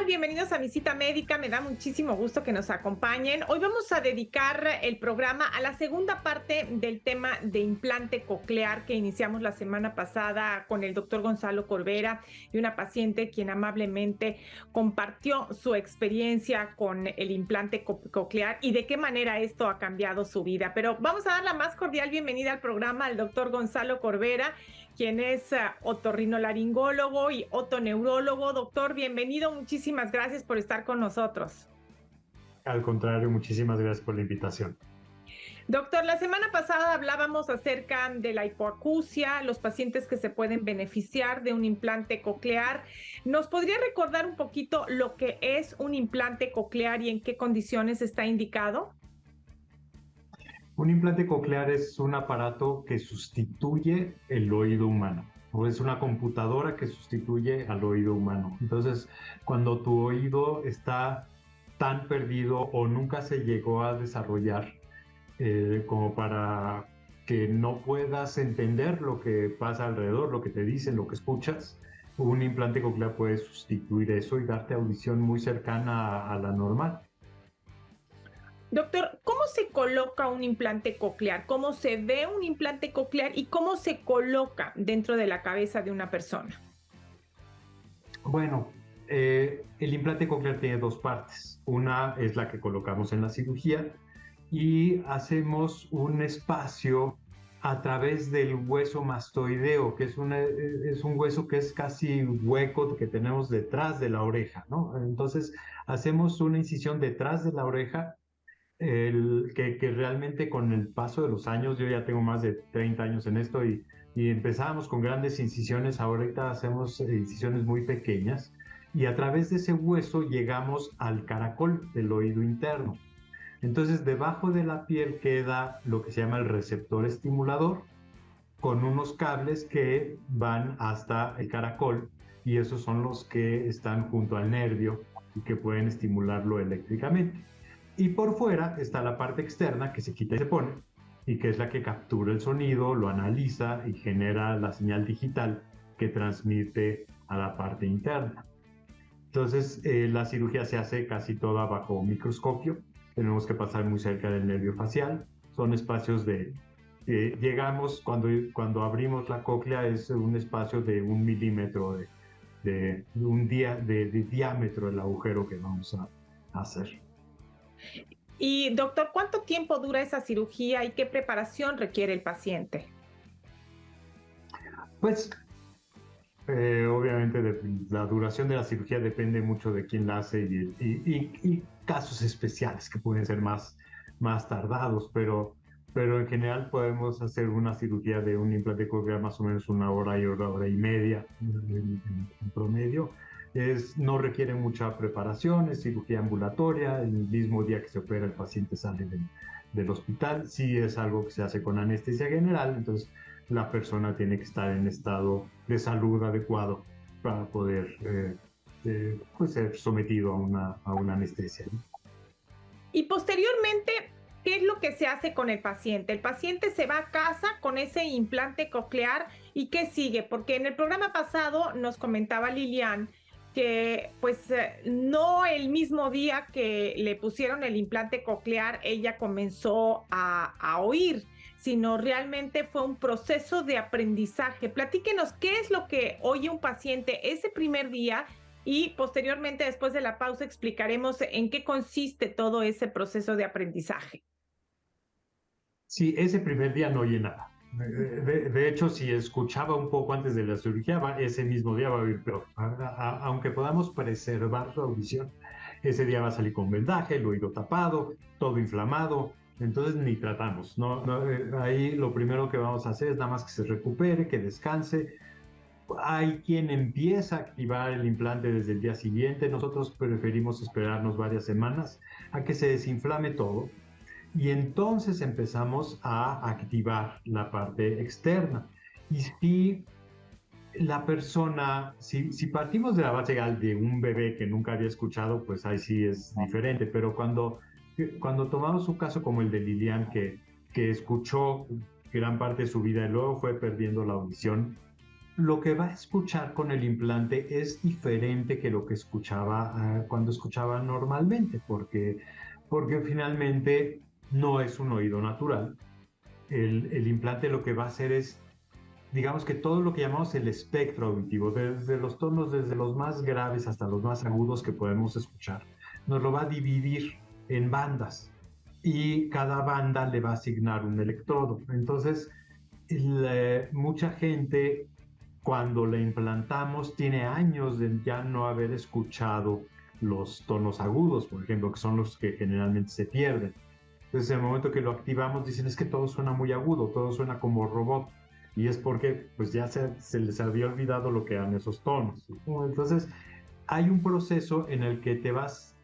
Bienvenidos a Mi Cita Médica. Me da muchísimo gusto que nos acompañen. Hoy vamos a dedicar el programa a la segunda parte del tema de implante coclear que iniciamos la semana pasada con el doctor Gonzalo Corbera y una paciente quien amablemente compartió su experiencia con el implante coclear y de qué manera esto ha cambiado su vida. Pero vamos a dar la más cordial bienvenida al programa al doctor Gonzalo Corbera, quien es otorrinolaringólogo y otoneurólogo. Doctor, bienvenido, muchísimas gracias por estar con nosotros. Al contrario, muchísimas gracias por la invitación. Doctor, la semana pasada hablábamos acerca de la hipoacusia, los pacientes que se pueden beneficiar de un implante coclear. ¿Nos podría recordar un poquito lo que es un implante coclear y en qué condiciones está indicado? Un implante coclear es un aparato que sustituye el oído humano, o es una computadora que sustituye al oído humano. Entonces, cuando tu oído está tan perdido o nunca se llegó a desarrollar como para que no puedas entender lo que pasa alrededor, lo que te dicen, lo que escuchas, un implante coclear puede sustituir eso y darte audición muy cercana a la normal. Doctor, ¿cómo se coloca un implante coclear? ¿Cómo se ve un implante coclear y cómo se coloca dentro de la cabeza de una persona? Bueno, el implante coclear tiene dos partes. Una es la que colocamos en la cirugía y hacemos un espacio a través del hueso mastoideo, que es un hueso que es casi hueco que tenemos detrás de la oreja, ¿no? Entonces, hacemos una incisión detrás de la oreja que realmente con el paso de los años, yo ya tengo más de 30 años en esto y empezábamos con grandes incisiones, ahorita hacemos incisiones muy pequeñas y a través de ese hueso llegamos al caracol del oído interno. Entonces debajo de la piel queda lo que se llama el receptor estimulador con unos cables que van hasta el caracol y esos son los que están junto al nervio y que pueden estimularlo eléctricamente. Y por fuera está la parte externa que se quita y se pone, y que es la que captura el sonido, lo analiza y genera la señal digital que transmite a la parte interna. Entonces, la cirugía se hace casi toda bajo microscopio. Tenemos que pasar muy cerca del nervio facial. Son espacios llegamos, cuando abrimos la cóclea, es un espacio de 1 milímetro de diámetro del agujero que vamos a hacer. Y doctor, ¿cuánto tiempo dura esa cirugía y qué preparación requiere el paciente? Pues obviamente la duración de la cirugía depende mucho de quién la hace y casos especiales que pueden ser más tardados, pero en general podemos hacer una cirugía de un implante coclear más o menos 1 hora y hora y media en promedio. No requiere mucha preparación, es cirugía ambulatoria, el mismo día que se opera el paciente sale del hospital. Sí es algo que se hace con anestesia general, entonces la persona tiene que estar en estado de salud adecuado para poder pues ser sometido a una anestesia, ¿no? Y posteriormente, ¿qué es lo que se hace con el paciente? El paciente se va a casa con ese implante coclear y ¿qué sigue? Porque en el programa pasado nos comentaba Lilian que pues no el mismo día que le pusieron el implante coclear ella comenzó a oír, sino realmente fue un proceso de aprendizaje. Platíquenos qué es lo que oye un paciente ese primer día y posteriormente, después de la pausa, explicaremos en qué consiste todo ese proceso de aprendizaje. Sí, ese primer día no oye nada. De hecho, si escuchaba un poco antes de la cirugía, ese mismo día va a oír peor. Aunque podamos preservar su audición, ese día va a salir con vendaje, el oído tapado, todo inflamado. Entonces ni tratamos. Ahí lo primero que vamos a hacer es nada más que se recupere, que descanse. Hay quien empieza a activar el implante desde el día siguiente. Nosotros preferimos esperarnos varias semanas a que se desinflame todo. Y entonces empezamos a activar la parte externa. Y si la persona, si partimos de la base de un bebé que nunca había escuchado, pues ahí sí es diferente. Pero cuando tomamos un caso como el de Lilian, que escuchó gran parte de su vida y luego fue perdiendo la audición, lo que va a escuchar con el implante es diferente que lo que escuchaba cuando escuchaba normalmente, porque finalmente no es un oído natural. El implante lo que va a hacer es, digamos que todo lo que llamamos el espectro auditivo, desde los tonos, desde los más graves hasta los más agudos que podemos escuchar, nos lo va a dividir en bandas y cada banda le va a asignar un electrodo. Entonces, mucha gente cuando le implantamos tiene años de ya no haber escuchado los tonos agudos, por ejemplo, que son los que generalmente se pierden. Entonces, en el momento que lo activamos, dicen, es que todo suena muy agudo, todo suena como robot. Y es porque pues ya se les había olvidado lo que eran esos tonos. Entonces, hay un proceso en el que te vas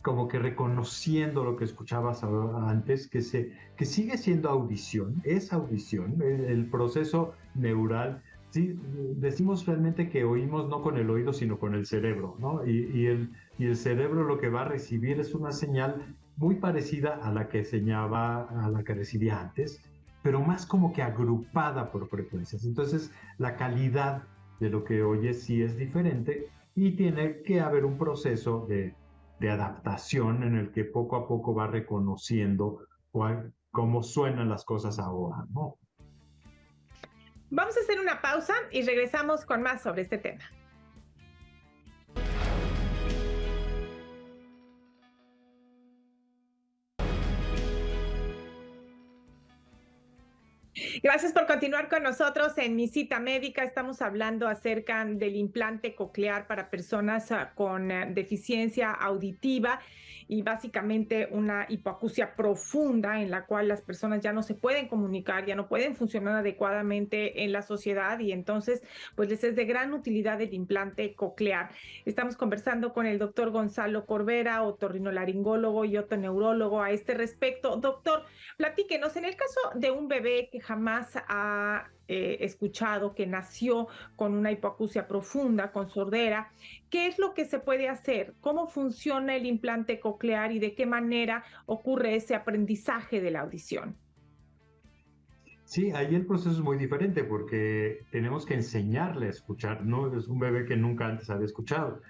como que reconociendo lo que escuchabas antes, que sigue siendo audición, es audición, el proceso neural. Sí, decimos realmente que oímos no con el oído, sino con el cerebro, ¿no? Y el cerebro lo que va a recibir es una señal muy parecida a la que a la que recibía antes, pero más como que agrupada por frecuencias. Entonces, la calidad de lo que oyes sí es diferente y tiene que haber un proceso de adaptación en el que poco a poco va reconociendo cómo suenan las cosas ahora, ¿no? Vamos a hacer una pausa y regresamos con más sobre este tema. Gracias por continuar con nosotros en Mi Cita Médica. Estamos hablando acerca del implante coclear para personas con deficiencia auditiva y básicamente una hipoacusia profunda en la cual las personas ya no se pueden comunicar, ya no pueden funcionar adecuadamente en la sociedad y entonces pues les es de gran utilidad el implante coclear. Estamos conversando con el doctor Gonzalo Corbera, otorrinolaringólogo y otoneurólogo a este respecto. Doctor, platíquenos, en el caso de un bebé que jamás ha escuchado, que nació con una hipoacusia profunda, con sordera, ¿qué es lo que se puede hacer? ¿Cómo funciona el implante coclear y de qué manera ocurre ese aprendizaje de la audición? Sí, ahí el proceso es muy diferente porque tenemos que enseñarle a escuchar, no es un bebé que nunca antes había escuchado.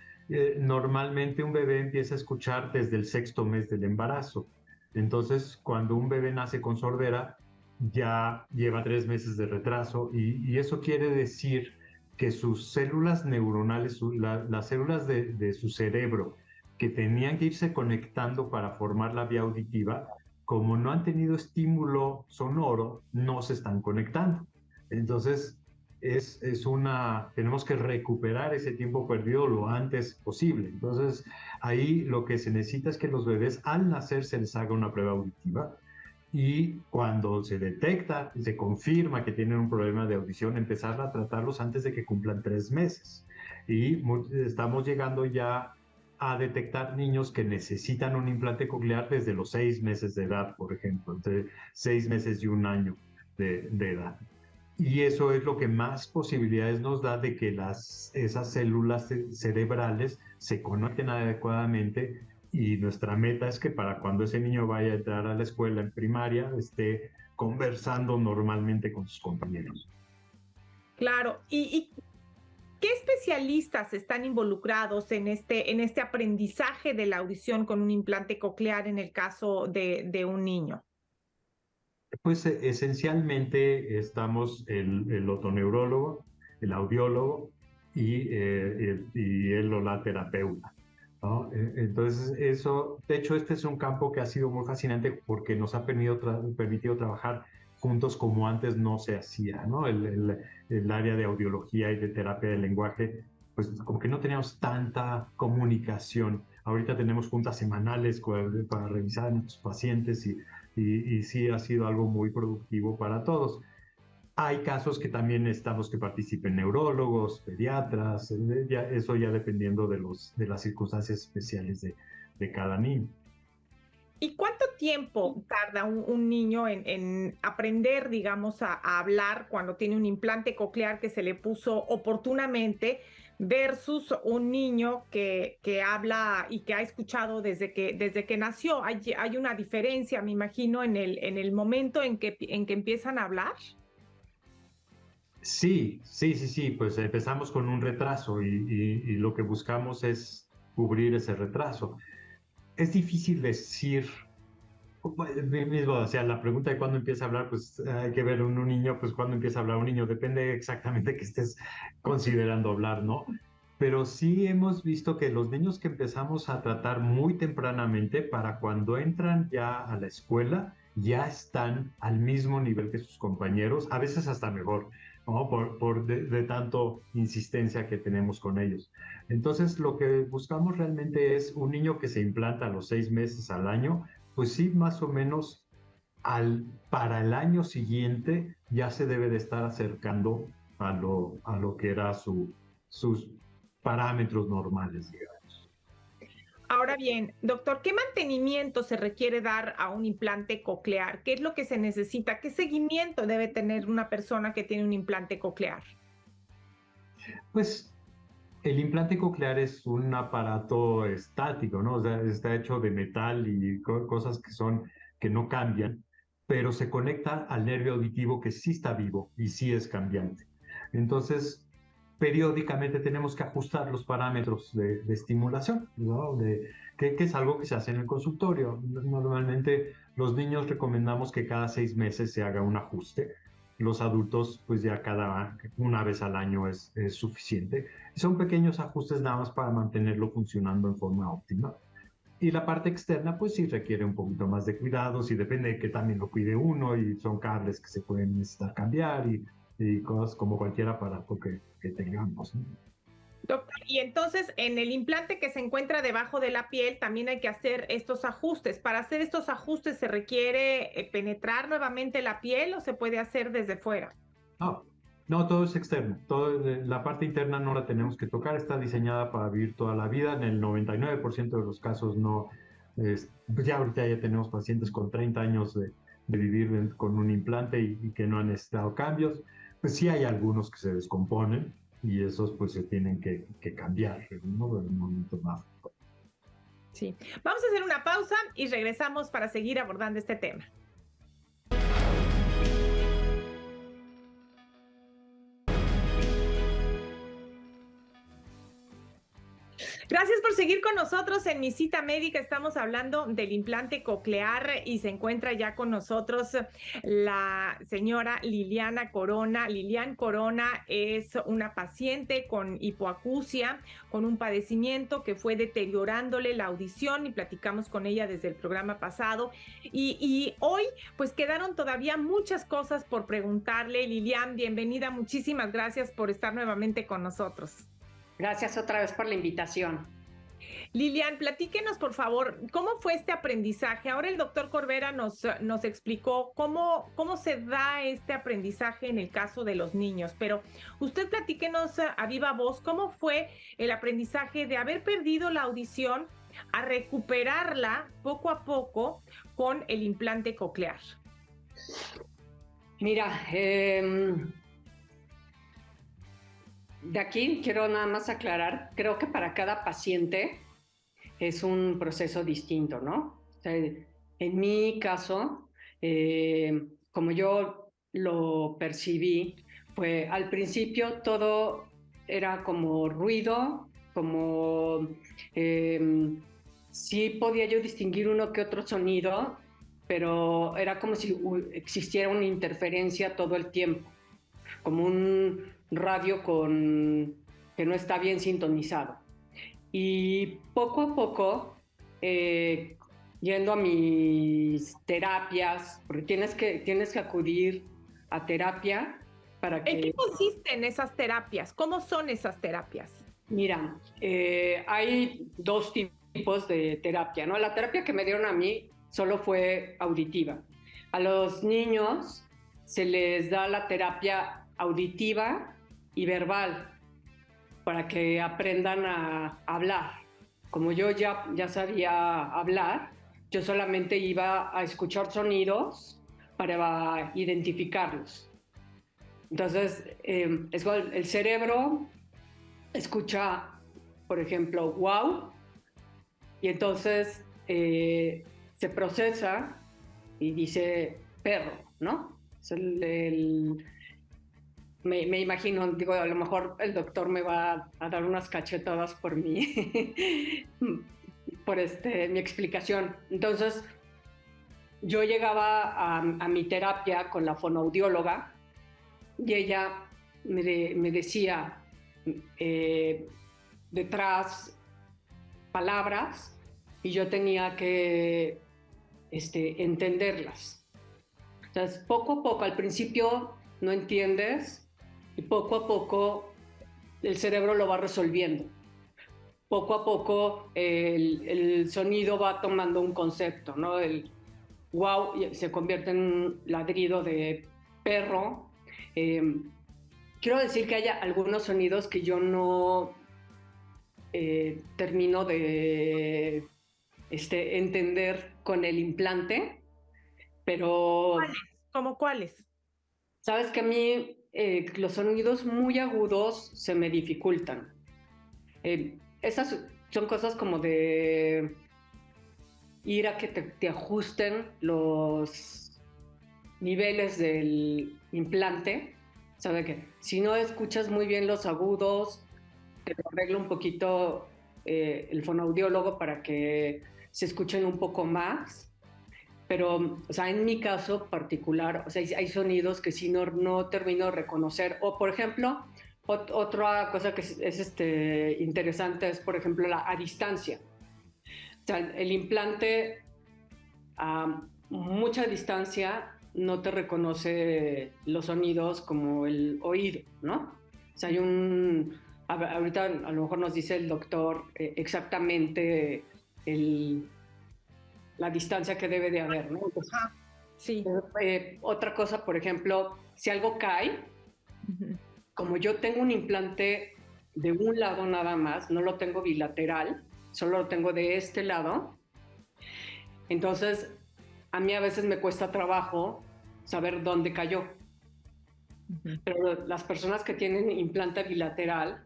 Normalmente un bebé empieza a escuchar desde el sexto mes del embarazo. Entonces, cuando un bebé nace con sordera, ya lleva 3 meses de retraso y eso quiere decir que sus células neuronales, las células de su cerebro que tenían que irse conectando para formar la vía auditiva, como no han tenido estímulo sonoro, no se están conectando. Entonces, tenemos que recuperar ese tiempo perdido lo antes posible. Entonces, ahí lo que se necesita es que los bebés al nacer se les haga una prueba auditiva y cuando se detecta, se confirma que tienen un problema de audición, empezar a tratarlos antes de que cumplan 3 meses. Y estamos llegando ya a detectar niños que necesitan un implante coclear desde los 6 meses de edad, por ejemplo, entre 6 meses y un año de edad. Y eso es lo que más posibilidades nos da de que esas células cerebrales se conecten adecuadamente y nuestra meta es que para cuando ese niño vaya a entrar a la escuela en primaria esté conversando normalmente con sus compañeros. Claro, ¿y qué especialistas están involucrados en este aprendizaje de la audición con un implante coclear en el caso de un niño? Pues esencialmente estamos el otoneurólogo, el audiólogo y el o la terapeuta, ¿no? Entonces, eso, de hecho, este es un campo que ha sido muy fascinante porque nos ha permitido trabajar juntos como antes no se hacía, ¿no? El área de audiología y de terapia del lenguaje, pues como que no teníamos tanta comunicación. Ahorita tenemos juntas semanales para revisar a nuestros pacientes y sí ha sido algo muy productivo para todos. Hay casos que también necesitamos que participen neurólogos, pediatras, eso ya dependiendo de las circunstancias especiales de cada niño. ¿Y cuánto tiempo tarda un niño en aprender, digamos, a hablar cuando tiene un implante coclear que se le puso oportunamente versus un niño que habla y que ha escuchado desde que nació? ¿Hay una diferencia, me imagino, en el momento en que empiezan a hablar? Sí, pues empezamos con un retraso y lo que buscamos es cubrir ese retraso. Es difícil decir, mismo, o sea, la pregunta de cuándo empieza a hablar, pues hay que ver un niño, pues cuándo empieza a hablar un niño, depende exactamente que estés considerando hablar, ¿no? Pero sí hemos visto que los niños que empezamos a tratar muy tempranamente, para cuando entran ya a la escuela, ya están al mismo nivel que sus compañeros, a veces hasta mejor, ¿no? De tanto insistencia que tenemos con ellos. Entonces, lo que buscamos realmente es un niño que se implanta a los 6 meses al año, pues sí, más o menos para el año siguiente ya se debe de estar acercando a lo que era sus parámetros normales, digamos. Ahora bien, doctor, ¿qué mantenimiento se requiere dar a un implante coclear? ¿Qué es lo que se necesita? ¿Qué seguimiento debe tener una persona que tiene un implante coclear? Pues el implante coclear es un aparato estático, ¿no? O sea, está hecho de metal y cosas que no cambian, pero se conecta al nervio auditivo que sí está vivo y sí es cambiante. Entonces, periódicamente tenemos que ajustar los parámetros de estimulación, ¿no? Que es algo que se hace en el consultorio. Normalmente los niños recomendamos que cada 6 meses se haga un ajuste. Los adultos, pues ya una vez al año es suficiente. Son pequeños ajustes nada más para mantenerlo funcionando en forma óptima. Y la parte externa, pues sí requiere un poquito más de cuidados y depende de que también lo cuide uno y son cables que se pueden necesitar cambiar y cosas como cualquier aparato que tengamos, ¿no? Doctor, y entonces en el implante que se encuentra debajo de la piel también hay que hacer estos ajustes. Para hacer estos ajustes se requiere penetrar nuevamente la piel o se puede hacer desde fuera. No, no, todo es externo. La parte interna no la tenemos que tocar, está diseñada para vivir toda la vida. En el 99% de los casos no. Pues ya ahorita ya tenemos pacientes con 30 años de vivir con un implante y que no han necesitado cambios. Pues sí hay algunos que se descomponen y esos pues se tienen que cambiar, ¿no? En un momento más. Sí. Vamos a hacer una pausa y regresamos para seguir abordando este tema. Gracias por seguir con nosotros en Mi Cita Médica. Estamos hablando del implante coclear y se encuentra ya con nosotros la señora Liliana Corona. Lilian Corona es una paciente con hipoacusia, con un padecimiento que fue deteriorándole la audición y platicamos con ella desde el programa pasado. Y hoy pues quedaron todavía muchas cosas por preguntarle. Lilian, bienvenida. Muchísimas gracias por estar nuevamente con nosotros. Gracias otra vez por la invitación. Lilian, platíquenos, por favor, ¿cómo fue este aprendizaje? Ahora el doctor Corbera nos explicó cómo se da este aprendizaje en el caso de los niños, pero usted platíquenos a viva voz, ¿cómo fue el aprendizaje de haber perdido la audición a recuperarla poco a poco con el implante coclear? Mira, de aquí quiero nada más aclarar, creo que para cada paciente es un proceso distinto, ¿no? O sea, en mi caso, como yo lo percibí, fue al principio todo era como ruido, como sí podía yo distinguir uno que otro sonido, pero era como si existiera una interferencia todo el tiempo, como un radio que no está bien sintonizado. Y poco a poco, yendo a mis terapias, porque tienes que acudir a terapia para que... ¿En qué consisten esas terapias? ¿Cómo son esas terapias? Mira, hay dos tipos de terapia, ¿no? La terapia que me dieron a mí solo fue auditiva. A los niños se les da la terapia auditiva y verbal para que aprendan a hablar. Como yo ya sabía hablar, yo solamente iba a escuchar sonidos para identificarlos. Entonces, el cerebro escucha, por ejemplo, wow, y entonces se procesa y dice perro, ¿no? Es me imagino, digo, a lo mejor el doctor me va a dar unas cachetadas por por mi explicación. Entonces, yo llegaba a mi terapia con la fonoaudióloga y ella me decía detrás palabras y yo tenía que entenderlas. Entonces, poco a poco, al principio no entiendes y poco a poco el cerebro lo va resolviendo. Poco a poco el sonido va tomando un concepto, ¿no? El wow se convierte en un ladrido de perro. Quiero decir que hay algunos sonidos que yo no termino de entender con el implante, pero... ¿Cuáles? ¿Cómo cuáles? Sabes que a mí los sonidos muy agudos se me dificultan. Esas son cosas como de ir a que te ajusten los niveles del implante. Sabe que si no escuchas muy bien los agudos, te lo arregla un poquito el fonoaudiólogo para que se escuchen un poco más. Pero, o sea, en mi caso particular, o sea, hay sonidos que sí no termino de reconocer. O, por ejemplo, otra cosa que es interesante es, por ejemplo, a distancia. O sea, el implante a mucha distancia no te reconoce los sonidos como el oído, ¿no? O sea, ahorita a lo mejor nos dice el doctor exactamente la distancia que debe de haber, ¿no? Entonces, sí. Otra cosa, por ejemplo, si algo cae, como yo tengo un implante de un lado nada más, no lo tengo bilateral, solo lo tengo de este lado, entonces a mí a veces me cuesta trabajo saber dónde cayó. Pero las personas que tienen implante bilateral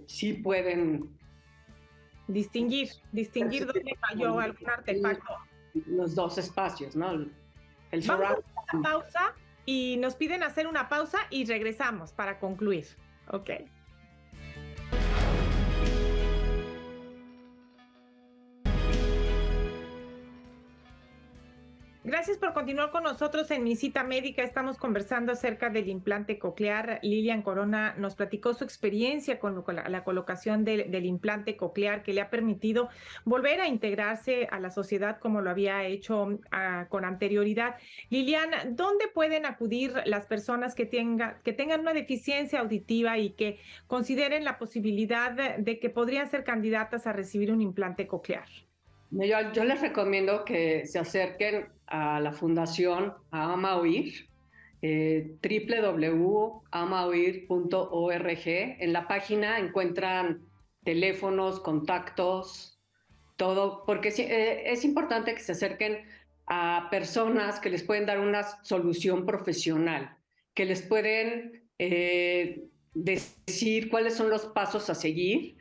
sí pueden distinguir dónde cayó algún artefacto. Los dos espacios, ¿no? Vamos a hacer una pausa y nos piden hacer una pausa y regresamos para concluir. Ok. Gracias por continuar con nosotros en Mi Cita Médica. Estamos conversando acerca del implante coclear. Lilian Corona nos platicó su experiencia con la colocación del implante coclear que le ha permitido volver a integrarse a la sociedad como lo había hecho con anterioridad. Lilian, ¿dónde pueden acudir las personas que tengan una deficiencia auditiva y que consideren la posibilidad de que podrían ser candidatas a recibir un implante coclear? Yo les recomiendo que se acerquen a la fundación AmaOír, www.amaoir.org. En la página encuentran teléfonos, contactos, todo, porque es importante que se acerquen a personas que les pueden dar una solución profesional, que les pueden decir cuáles son los pasos a seguir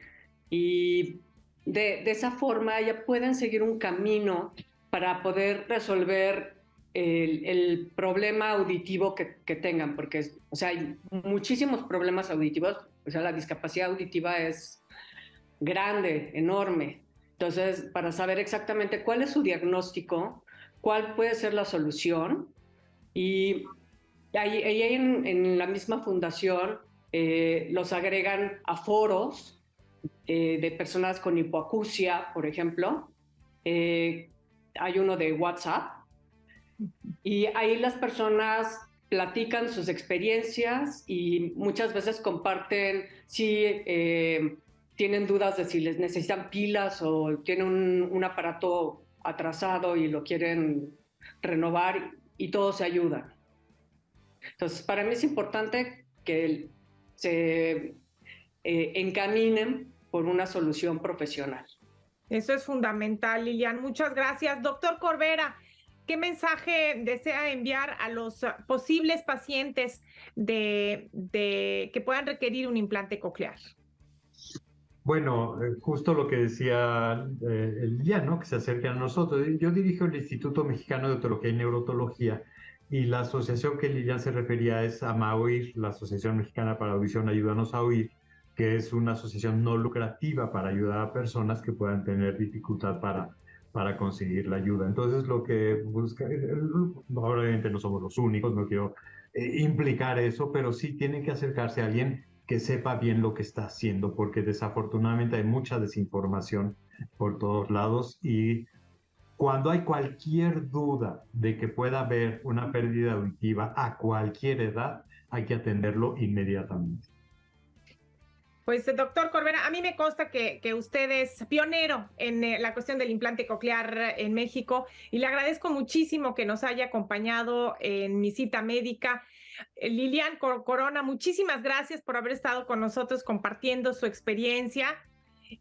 y de esa forma ya pueden seguir un camino para poder resolver el problema auditivo que tengan, porque o sea, hay muchísimos problemas auditivos, o sea, la discapacidad auditiva es grande, enorme. Entonces, para saber exactamente cuál es su diagnóstico, cuál puede ser la solución, y ahí en la misma fundación los agregan a foros de personas con hipoacusia, por ejemplo. Hay uno de WhatsApp y ahí las personas platican sus experiencias y muchas veces comparten si tienen dudas de si les necesitan pilas o tienen un aparato atrasado y lo quieren renovar y todos se ayudan. Entonces, para mí es importante que se encaminen por una solución profesional. Eso es fundamental, Lilian. Muchas gracias. Doctor Corbera, ¿qué mensaje desea enviar a los posibles pacientes que puedan requerir un implante coclear? Bueno, justo lo que decía Lilian, ¿no? Que se acerquen a nosotros. Yo dirijo el Instituto Mexicano de Otología y Neurotología Y la asociación que Lilian se refería es AMAOIR, la Asociación Mexicana para Audición Ayúdanos a Oír, que es una asociación no lucrativa para ayudar a personas que puedan tener dificultad para conseguir la ayuda. Entonces, lo que busca, obviamente no somos los únicos, no quiero implicar eso, pero sí tienen que acercarse a alguien que sepa bien lo que está haciendo, porque desafortunadamente hay mucha desinformación por todos lados y cuando hay cualquier duda de que pueda haber una pérdida auditiva a cualquier edad, hay que atenderlo inmediatamente. Pues, doctor Corbera, a mí me consta que usted es pionero en la cuestión del implante coclear en México y le agradezco muchísimo que nos haya acompañado en mi cita médica. Lilian Corona, muchísimas gracias por haber estado con nosotros compartiendo su experiencia.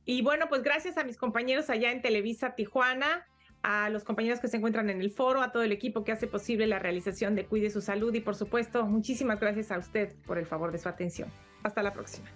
Y bueno, pues gracias a mis compañeros allá en Televisa Tijuana, a los compañeros que se encuentran en el foro, a todo el equipo que hace posible la realización de Cuide su Salud y por supuesto, muchísimas gracias a usted por el favor de su atención. Hasta la próxima.